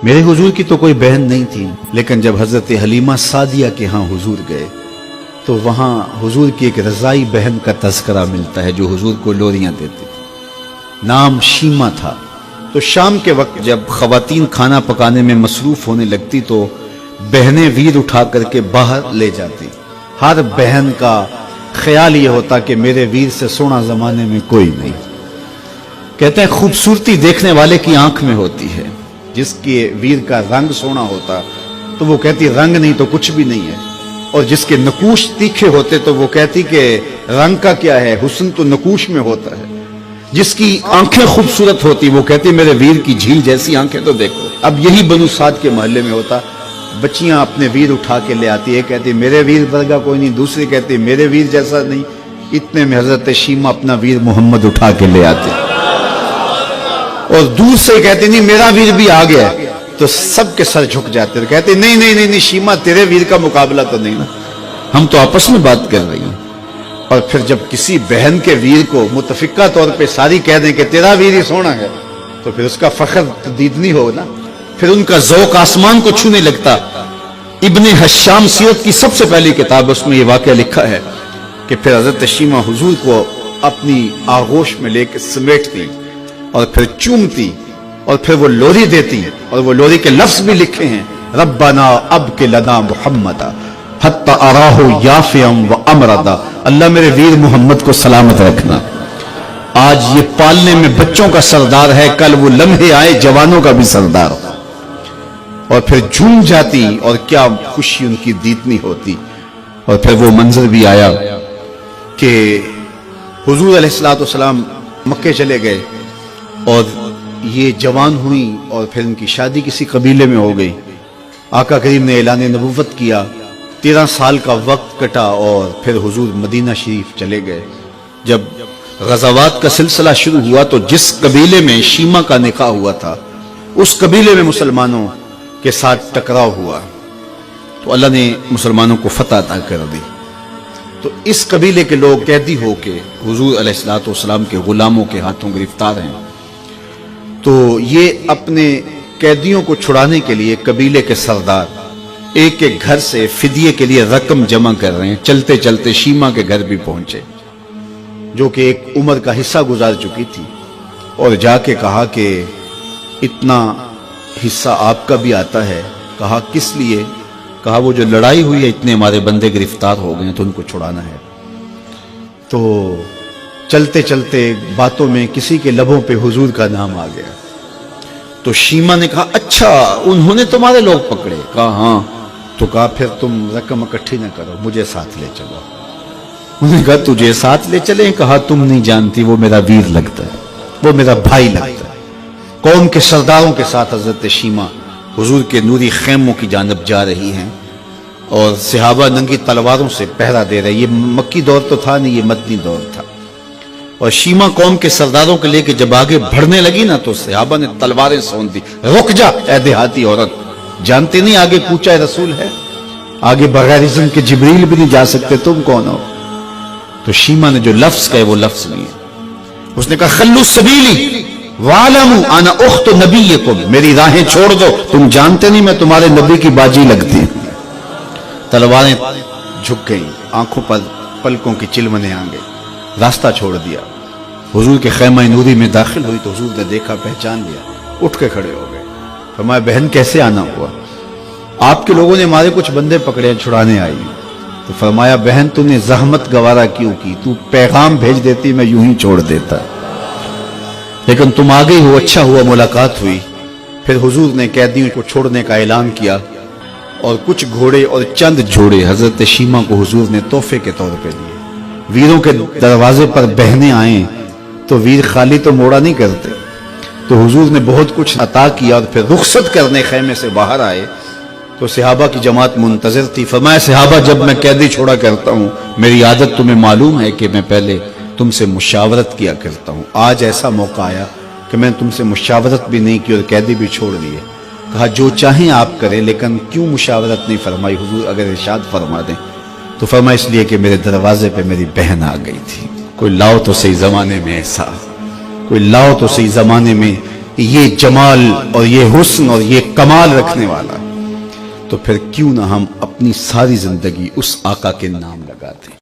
میرے हुजूर की तो कोई बहन नहीं थी, लेकिन जब हजरत हलीमा सादिया के यहाँ हुजूर गए तो वहाँ हुजूर की एक रजाई बहन का तज़किरा मिलता है जो हुजूर को लोरियां देती थी। नाम शीमा था। तो शाम के वक्त जब खवातीन खाना पकाने में मसरूफ होने लगती तो बहनें वीर उठा करके बाहर ले जाती। हर बहन का ख्याल ये होता कि मेरे वीर से सोना जमाने में कोई नहीं। कहते हैं खूबसूरती देखने वाले की आंख में होती है। जिसके वीर का रंग सोना होता तो वो कहती रंग नहीं तो कुछ भी नहीं है, और जिसके नकूश तीखे होते तो वो कहती कि रंग का क्या है, हुस्न तो नकूश में होता है। जिसकी आंखें खूबसूरत होती वो कहती मेरे वीर की झील जैसी आंखें तो देखो। अब यही बनु साद के मोहल्ले में होता। बच्चियां अपने वीर उठा के ले आती, एक कहती मेरे वीर वर्गा कोई नहीं, दूसरी कहती मेरे वीर जैसा नहीं। इतने में हजरत शीमा अपना वीर मोहम्मद उठा के ले आते और दूर से कहती नहीं मेरा वीर भी आ गया, तो सबके सर झुक जाते और कहते नहीं नहीं नहीं नहीं शीमा तेरे वीर का मुकाबला तो नहीं ना, हम तो आपस में बात कर रही हैं। और फिर जब किसी बहन के वीर को मुतफिका तौर पे सारी कह दें कि तेरा वीर ही सोना है, तो फिर उसका फख्र तदीदनी हो ना, फिर उनका ज़ौक़ आसमान को छूने लगता। इब्ने हश्शाम सीरत की सबसे पहली किताब, उसमें यह वाक़या लिखा है कि फिर हज़रत शीमा हुजूर को अपनी आगोश में लेकर समेटती और फिर चूमती और फिर वो लोरी देती, और वो लोरी के लफ्ज भी लिखे हैं, रब्बना अब के लना मुहम्मदा हत्ता अराहु याफियम व अमरदा, अल्लाह मेरे वीर मोहम्मद को सलामत रखना। आज ये पालने में बच्चों का सरदार है, कल वो लम्हे आए जवानों का भी सरदार हो। और फिर झूम जाती और क्या खुशी उनकी दीदनी होती। और फिर वो मंजर भी आया कि हुजूर अलैहिस्सलाम मक्के चले गए और ये जवान हुई और फिर उनकी शादी किसी कबीले में हो गई। आका करीम ने ऐलान नबुव्वत किया, 13 साल का वक्त कटा और फिर हुजूर मदीना शरीफ चले गए। जब गज़ावात का सिलसिला शुरू हुआ तो जिस कबीले में शीमा का निकाह हुआ था उस कबीले में मुसलमानों के साथ टकराव हुआ तो अल्लाह ने मुसलमानों को फतह अता कर दी। तो इस कबीले के लोग कैदी होके हुजूर अलैहिस्सलाम के गुलामों के हाथों गिरफ्तार हैं। तो ये अपने कैदियों को छुड़ाने के लिए कबीले के सरदार एक एक घर से फिदिये के लिए रकम जमा कर रहे हैं। चलते चलते शीमा के घर भी पहुंचे जो कि एक उम्र का हिस्सा गुजार चुकी थी, और जाके कहा कि इतना हिस्सा आपका भी आता है। कहा किस लिए? कहा वो जो लड़ाई हुई है इतने हमारे बंदे गिरफ्तार हो गए तो उनको छुड़ाना है। तो चलते चलते बातों में किसी के लबों पे हुजूर का नाम आ गया। तो शीमा ने कहा अच्छा उन्होंने तुम्हारे लोग पकड़े? कहा हाँ। तो कहा फिर तुम रकम इकट्ठी न करो, मुझे साथ ले चलो। उन्होंने कहा तुझे साथ ले चले? कहा तुम नहीं जानती वो मेरा वीर लगता है, वो मेरा भाई लगता है। कौम के सरदारों के साथ हजरत शीमा हुजूर के नूरी खेमों की जानब जा रही हैं और सहाबा नंगी तलवारों से पहरा दे रहे। ये मक्की दौर तो था नहीं, ये मदनी दौर था। और शीमा कौम के सरदारों के लेके जब आगे बढ़ने लगी ना तो सहाबा ने तलवारें सौंप दी। रुक जा ऐ देहाती औरत, जानते नहीं आगे पूछा रसूल है, आगे बगैर इज़्न के जिब्रील भी नहीं जा सकते, तुम कौन हो? तो शीमा ने जो लफ्ज कहे वो लफ्ज नहीं है। उसने कहा खल्लू सबीली वालमू आना उख्त नबीयकुम, मेरी राहें छोड़ दो, तुम जानते नहीं मैं तुम्हारे नबी की बाजी लगती। तलवारें झुक गई, आंखों पर पलकों की चिलमने आ गई, रास्ता छोड़ दिया। हुजूर के खैमा नूरी में दाखिल हुई तो हुजूर ने देखा, पहचान लिया, उठ के खड़े हो गए। फरमाया बहन कैसे आना हुआ? आपके लोगों ने हमारे कुछ बंदे पकड़े, छुड़ाने आई। तो फरमाया बहन तूने जहमत गवारा क्यों की? तू पैगाम भेज देती मैं यूं ही छोड़ देता, लेकिन तुम आ गई हो, अच्छा हुआ मुलाकात हुई। फिर हुजूर ने कैदियों को छोड़ने का ऐलान किया और कुछ घोड़े और चंद जोड़े हजरत शीमा को हुजूर ने तोहफे के तौर पे दिए। वीरों के दरवाजे पर बहने आए तो वीर खाली तो मोड़ा नहीं करते, तो हुजूर ने बहुत कुछ अता किया। और फिर रुखसत करने खैमे से बाहर आए तो सहाबा की जमात मुंतजर थी। फरमाया सहाबा जब मैं कैदी छोड़ा करता हूँ मेरी आदत तुम्हें मालूम है कि मैं पहले तुमसे मुशावरत किया करता हूँ। आज ऐसा मौका आया कि मैंने तुमसे मुशावरत भी नहीं की और कैदी भी छोड़ दिए। कहा जो चाहें आप करें, लेकिन क्यों मुशावरत नहीं फरमाई हुजूर? अगर इरशाद फरमा दें। तो फरमाया इसलिए कि मेरे दरवाजे पे मेरी बहन आ गई थी। कोई लाओ तो सही जमाने में ऐसा, कोई लाओ तो सही जमाने में یہ جمال اور یہ حسن اور یہ کمال رکھنے والا، تو پھر کیوں نہ ہم اپنی ساری زندگی اس آقا کے نام لگاتے ہیں۔